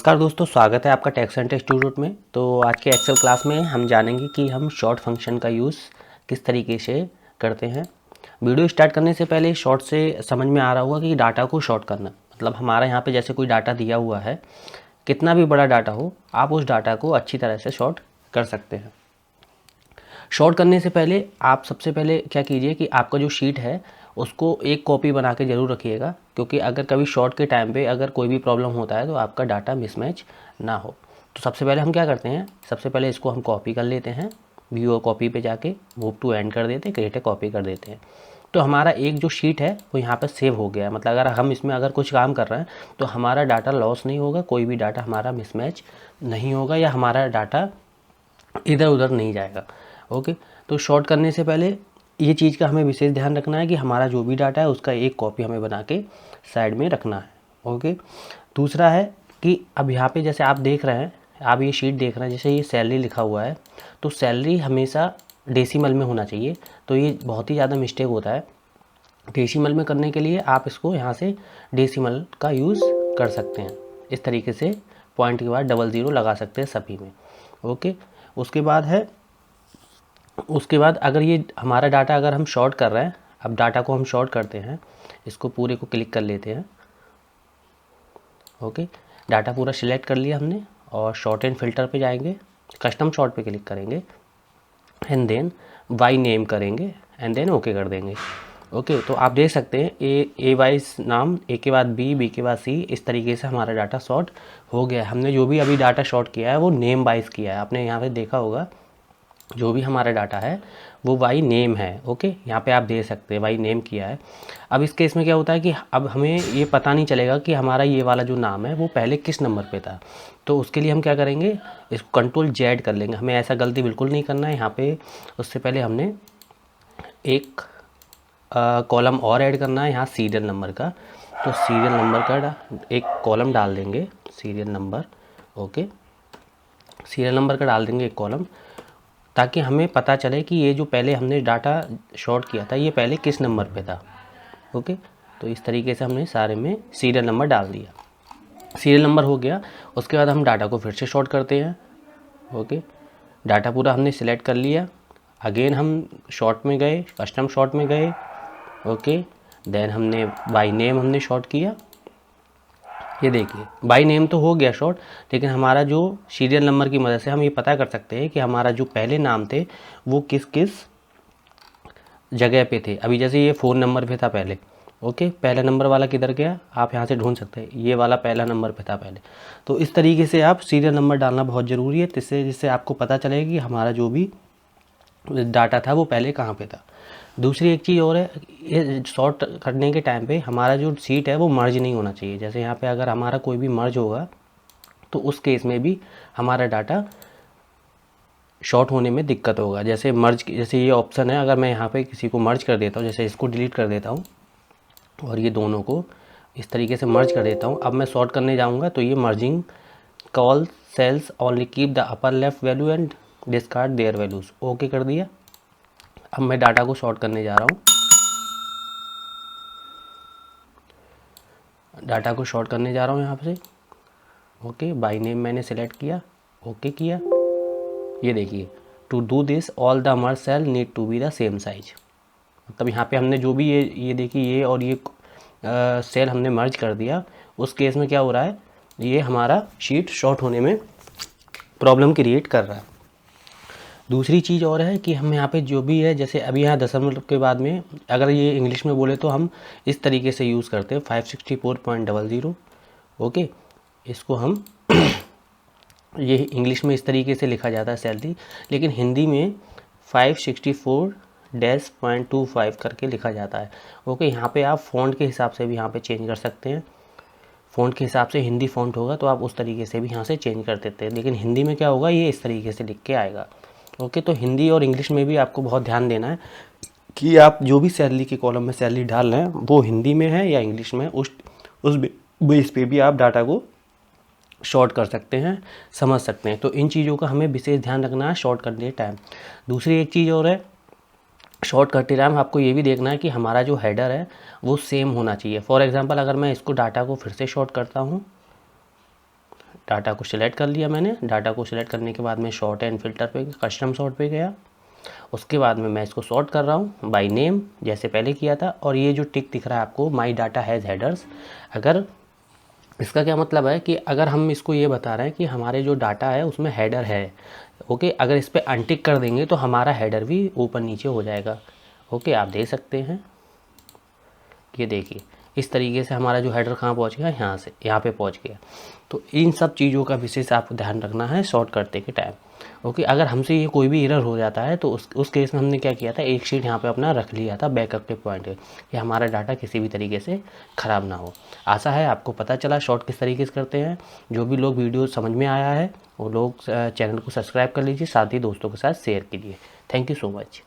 नमस्कार दोस्तों, स्वागत है आपका टैक्स एंड इंस्टीट्यूट में। तो आज के एक्सेल क्लास में हम जानेंगे कि हम शॉर्ट फंक्शन का यूज़ किस तरीके से करते हैं। वीडियो स्टार्ट करने से पहले शॉर्ट से समझ में आ रहा होगा कि डाटा को शॉर्ट करना मतलब हमारा यहाँ पे जैसे कोई डाटा दिया हुआ है, कितना भी बड़ा डाटा हो, आप उस डाटा को अच्छी तरह से शॉर्ट कर सकते हैं। शॉर्ट करने से पहले आप सबसे पहले क्या कीजिए कि आपका जो शीट है उसको एक कॉपी बना के ज़रूर रखिएगा, क्योंकि अगर कभी शॉर्ट के टाइम पे अगर कोई भी प्रॉब्लम होता है तो आपका डाटा मिसमैच ना हो। तो सबसे पहले हम क्या करते हैं, सबसे पहले इसको हम कॉपी कर लेते हैं, व्यू कॉपी पे जाके मूव टू एंड कर देते हैं, क्रिएट ए कॉपी कर देते हैं। तो हमारा एक जो शीट है वो यहाँ पर सेव हो गया है। मतलब अगर हम इसमें अगर कुछ काम कर रहे हैं तो हमारा डाटा लॉस नहीं होगा, कोई भी डाटा हमारा मिसमैच नहीं होगा या हमारा डाटा इधर उधर नहीं जाएगा। ओके, तो शॉर्ट करने से पहले ये चीज़ का हमें विशेष ध्यान रखना है कि हमारा जो भी डाटा है उसका एक कॉपी हमें बना के साइड में रखना है। ओके, दूसरा है कि अब यहाँ पे जैसे आप देख रहे हैं, आप ये शीट देख रहे हैं, जैसे ये सैलरी लिखा हुआ है तो सैलरी हमेशा डेसिमल में होना चाहिए। तो ये बहुत ही ज़्यादा मिस्टेक होता है। डेसिमल में करने के लिए आप इसको यहाँ से डेसिमल का यूज़ कर सकते हैं। इस तरीके से पॉइंट के बाद 00 लगा सकते हैं सभी में। ओके, उसके बाद अगर ये हमारा डाटा अगर हम शॉर्ट कर रहे हैं, अब डाटा को हम शॉर्ट करते हैं, इसको पूरे को क्लिक कर लेते हैं। ओके, डाटा पूरा सिलेक्ट कर लिया हमने और शॉर्ट एंड फिल्टर पे जाएंगे, कस्टम शॉर्ट पे क्लिक करेंगे एंड देन वाई नेम करेंगे एंड देन ओके कर देंगे। ओके, तो आप देख सकते हैं ए वाइज नाम, ए के बाद बी के बाद सी, इस तरीके से हमारा डाटा शॉर्ट हो गया है। हमने जो भी अभी डाटा शॉर्ट किया है वो नेम वाइज किया है। आपने यहाँ पे देखा होगा जो भी हमारा डाटा है वो वाई नेम है। ओके, यहाँ पे आप दे सकते हैं वाई नेम किया है। अब इस केस में क्या होता है कि अब हमें ये पता नहीं चलेगा कि हमारा ये वाला जो नाम है वो पहले किस नंबर पे था। तो उसके लिए हम क्या करेंगे, इसको कंट्रोल जेड कर लेंगे। हमें ऐसा गलती बिल्कुल नहीं करना है। यहाँ पे उससे पहले हमने एक कॉलम और ऐड करना है यहाँ सीरियल नंबर का। तो सीरियल नंबर का एक कॉलम डाल देंगे, serial number. Okay, serial number का डाल देंगे एक कॉलम, ताकि हमें पता चले कि ये जो पहले हमने डाटा शॉर्ट किया था ये पहले किस नंबर पे था। ओके, तो इस तरीके से हमने सारे में सीरियल नंबर डाल दिया। सीरियल नंबर हो गया, उसके बाद हम डाटा को फिर से शॉर्ट करते हैं। ओके, डाटा पूरा हमने सिलेक्ट कर लिया, अगेन हम शॉर्ट में गए, कस्टम शॉर्ट में गए। ओके, देन हमने बाय नेम हमने शॉर्ट किया। ये देखिए बाय नेम तो हो गया शॉर्ट, लेकिन हमारा जो सीरियल नंबर की मदद से हम ये पता कर सकते हैं कि हमारा जो पहले नाम थे वो किस किस जगह पे थे। अभी जैसे ये फ़ोन नंबर पे था पहले। ओके, पहला नंबर वाला किधर गया आप यहाँ से ढूंढ सकते हैं, ये वाला पहला नंबर पे था पहले। तो इस तरीके से आप सीरियल नंबर डालना बहुत ज़रूरी है, जिससे आपको पता चलेगा कि हमारा जो भी डाटा था वो पहले कहाँ पे था। दूसरी एक चीज़ और है, ये शॉर्ट करने के टाइम पे हमारा जो सीट है वो मर्ज नहीं होना चाहिए। जैसे यहाँ पे अगर हमारा कोई भी मर्ज होगा तो उस केस में भी हमारा डाटा शॉर्ट होने में दिक्कत होगा। जैसे मर्ज, जैसे ये ऑप्शन है, अगर मैं यहाँ पे किसी को मर्ज कर देता हूँ, जैसे इसको डिलीट कर देता हूँ और ये दोनों को इस तरीके से मर्ज कर देता हूँ, अब मैं शॉर्ट करने जाऊँगा तो ये merging call cells only keep the upper left value and discard their values. Okay कर दिया। अब मैं डाटा को शॉर्ट करने जा रहा हूँ, डाटा को शॉर्ट करने जा रहा हूँ यहाँ से। ओके, बाय नेम मैंने सेलेक्ट किया, ओके किया। ये देखिए, to do this all the merge cell need to be the same size. मतलब यहाँ पे हमने जो भी ये देखिए ये और ये सेल हमने मर्ज कर दिया, उस केस में क्या हो रहा है, ये हमारा शीट शॉर्ट होने में प्रॉब्लम क्रिएट कर रहा है। दूसरी चीज़ और है कि हम यहाँ पे जो भी है, जैसे अभी यहाँ दशमलव के बाद में अगर ये इंग्लिश में बोले तो हम इस तरीके से यूज़ करते हैं 564.00। ओके, इसको हम ये इंग्लिश में इस तरीके से लिखा जाता है सैलरी, लेकिन हिंदी में 564-.25 करके लिखा जाता है। ओके, यहाँ पे आप फ़ॉन्ट के हिसाब से भी यहाँ पे चेंज कर सकते हैं। फ़ॉन्ट के हिसाब से हिंदी फ़ॉन्ट होगा तो आप उस तरीके से भी यहाँ से चेंज कर देते हैं, लेकिन हिंदी में क्या होगा, ये इस तरीके से लिख के आएगा। ओके, तो हिंदी और इंग्लिश में भी आपको बहुत ध्यान देना है कि आप जो भी सैलरी के कॉलम में सैलरी डाल रहे हैं वो हिंदी में है या इंग्लिश में, उस बेस पे भी आप डाटा को शॉर्ट कर सकते हैं, समझ सकते हैं। तो इन चीज़ों का हमें विशेष ध्यान रखना है शॉर्ट करते टाइम। दूसरी एक चीज़ और है, शॉर्ट करते टाइम आपको ये भी देखना है कि हमारा जो हेडर है वो सेम होना चाहिए। फॉर एग्जांपल अगर मैं इसको डाटा को फिर से शॉर्ट करता हूँ, डाटा को सिलेक्ट कर लिया मैंने। डाटा को सिलेक्ट करने के बाद मैं शॉर्ट एंड फिल्टर पे कस्टम सॉर्ट पे गया। उसके बाद में मैं इसको सॉर्ट कर रहा हूँ बाय नेम जैसे पहले किया था। और ये जो टिक दिख रहा है आपको माई डाटा हैज़ हेडर्स, अगर इसका क्या मतलब है कि अगर हम इसको ये बता रहे हैं कि हमारे जो डाटा है उसमें हेडर है, ओके, अगर इस पर अनटिक कर देंगे तो हमारा हेडर भी ऊपर नीचे हो जाएगा। ओके, आप देख सकते हैं, ये देखिए इस तरीके से हमारा जो हेडर कहाँ पहुँच गया, यहाँ से यहाँ पे पहुँच गया। तो इन सब चीज़ों का विशेष आपको ध्यान रखना है शॉर्ट करते के टाइम। ओके, अगर हमसे ये कोई भी एरर हो जाता है तो उस केस में हमने क्या किया था, एक शीट यहाँ पे अपना रख लिया था बैकअप के पॉइंट पे कि हमारा डाटा किसी भी तरीके से ख़राब ना हो। आशा है आपको पता चला शॉर्ट किस तरीके से करते हैं। जो भी लोग वीडियो समझ में आया है वो लोग चैनल को सब्सक्राइब कर लीजिए, साथ ही दोस्तों के साथ शेयर कीजिए। Thank you so much.